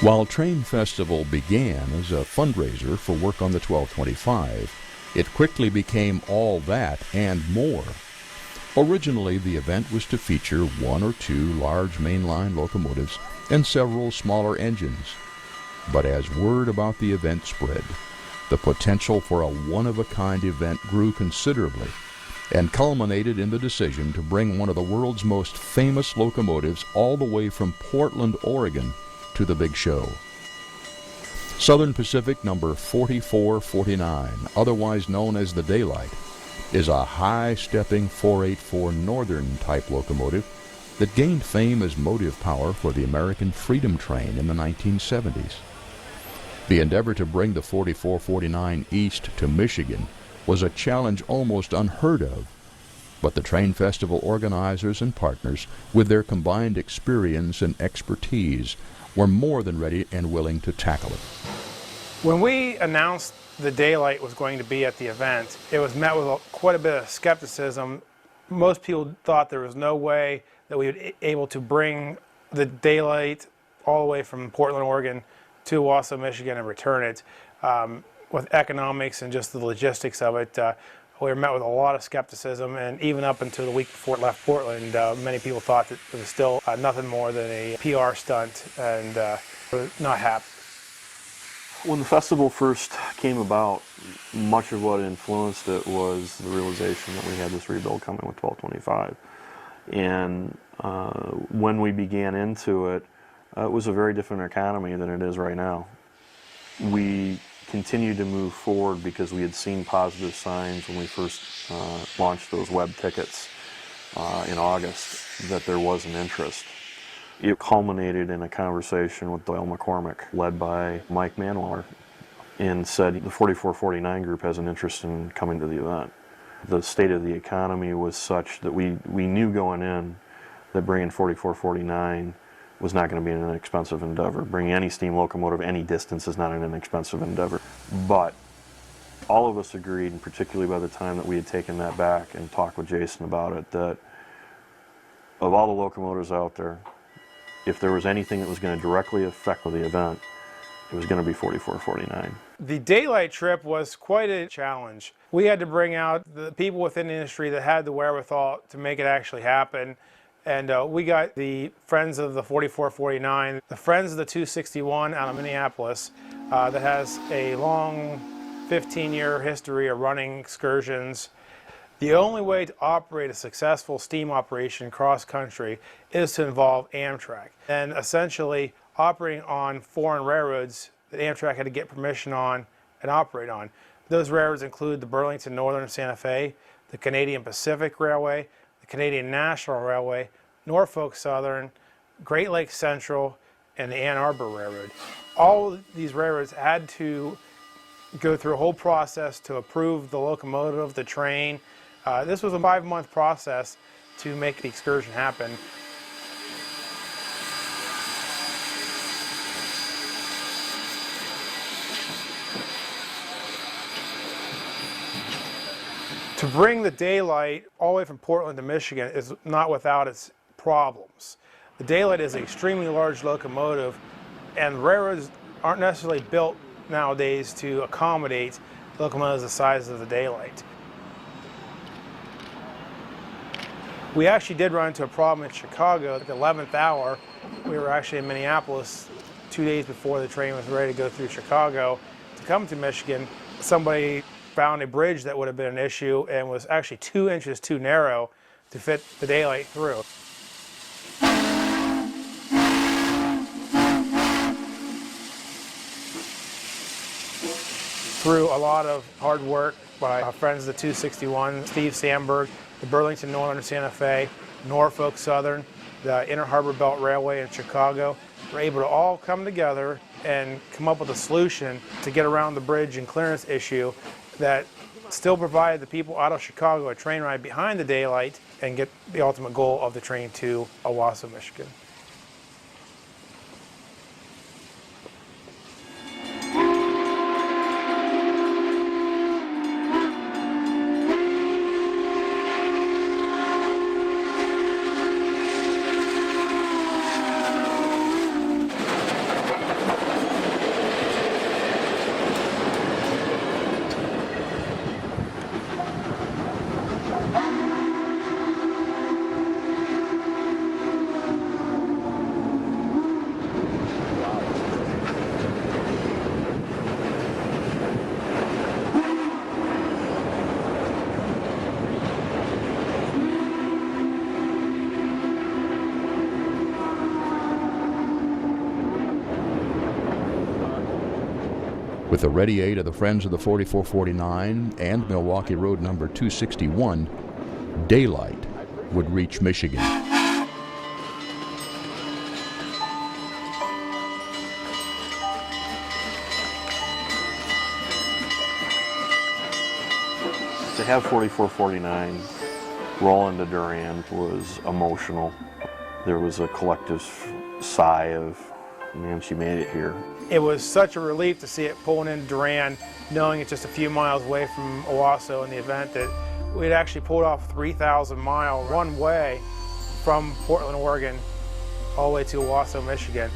While TrainFestival began as a fundraiser for work on the 1225, it quickly became all that and more. Originally, the event was to feature one or two large mainline locomotives and several smaller engines. But as word about the event spread, the potential for a one-of-a-kind event grew considerably and culminated in the decision to bring one of the world's most famous locomotives all the way from Portland, Oregon, to the big show. Southern Pacific number 4449, otherwise known as the Daylight, is a high-stepping 484 Northern type locomotive that gained fame as motive power for the American Freedom Train in the 1970s. The endeavor to bring the 4449 east to Michigan was a challenge almost unheard of, but the TrainFestival organizers and partners, with their combined experience and expertise, were more than ready and willing to tackle it. When we announced the Daylight was going to be at the event, it was met with quite a bit of skepticism. Most people thought there was no way that we would be able to bring the Daylight all the way from Portland, Oregon to Wausau, Michigan and return it. With economics and just the logistics of it, we were met with a lot of skepticism, and even up until the week before it left Portland, many people thought that it was still nothing more than a PR stunt, and were not happy. When the festival first came about, much of what influenced it was the realization that we had this rebuild coming with 1225. And when we began into it, it was a very different economy than it is right now. We continued to move forward because we had seen positive signs when we first launched those web tickets in August that there was an interest. It culminated in a conversation with Doyle McCormick, led by Mike Manwaller, and said the 4449 group has an interest in coming to the event. The state of the economy was such that we knew going in that bringing 4449 was not going to be an inexpensive endeavor. Bringing any steam locomotive any distance is not an inexpensive endeavor. But all of us agreed, and particularly by the time that we had taken that back and talked with Jason about it, that of all the locomotives out there, if there was anything that was going to directly affect the event, it was going to be 4449. The Daylight trip was quite a challenge. We had to bring out the people within the industry that had the wherewithal to make it actually happen. And we got the Friends of the 4449, the Friends of the 261 out of Minneapolis that has a long 15-year history of running excursions. The only way to operate a successful steam operation cross-country is to involve Amtrak. And essentially operating on foreign railroads that Amtrak had to get permission on and operate on. Those railroads include the Burlington Northern Santa Fe, the Canadian Pacific Railway, the Canadian National Railway, Norfolk Southern, Great Lakes Central, and the Ann Arbor Railroad. All of these railroads had to go through a whole process to approve the locomotive, the train. This was a 5-month process to make the excursion happen. To bring the Daylight all the way from Portland to Michigan is not without its problems. The Daylight is an extremely large locomotive, and railroads aren't necessarily built nowadays to accommodate locomotives the size of the Daylight. We actually did run into a problem in Chicago at the 11th hour. We were actually in Minneapolis 2 days before the train was ready to go through Chicago to come to Michigan. Somebody found a bridge that would have been an issue and was actually 2 inches too narrow to fit the Daylight through. Through a lot of hard work by our friends of the 261, Steve Sandberg, the Burlington Northern Santa Fe, Norfolk Southern, the Inner Harbor Belt Railway in Chicago, were able to all come together and come up with a solution to get around the bridge and clearance issue that still provided the people out of Chicago a train ride behind the Daylight and get the ultimate goal of the train to Wausau, Michigan. With the ready aid of the Friends of the 4449 and Milwaukee Road number 261, daylight would reach Michigan. To have 4449 roll into Durand was emotional. There was a collective sigh of, man, she made it here. It was such a relief to see it pulling into Durand, knowing it's just a few miles away from Owasso in the event, that we'd actually pulled off a 3,000-mile one way from Portland, Oregon, all the way to Owasso, Michigan.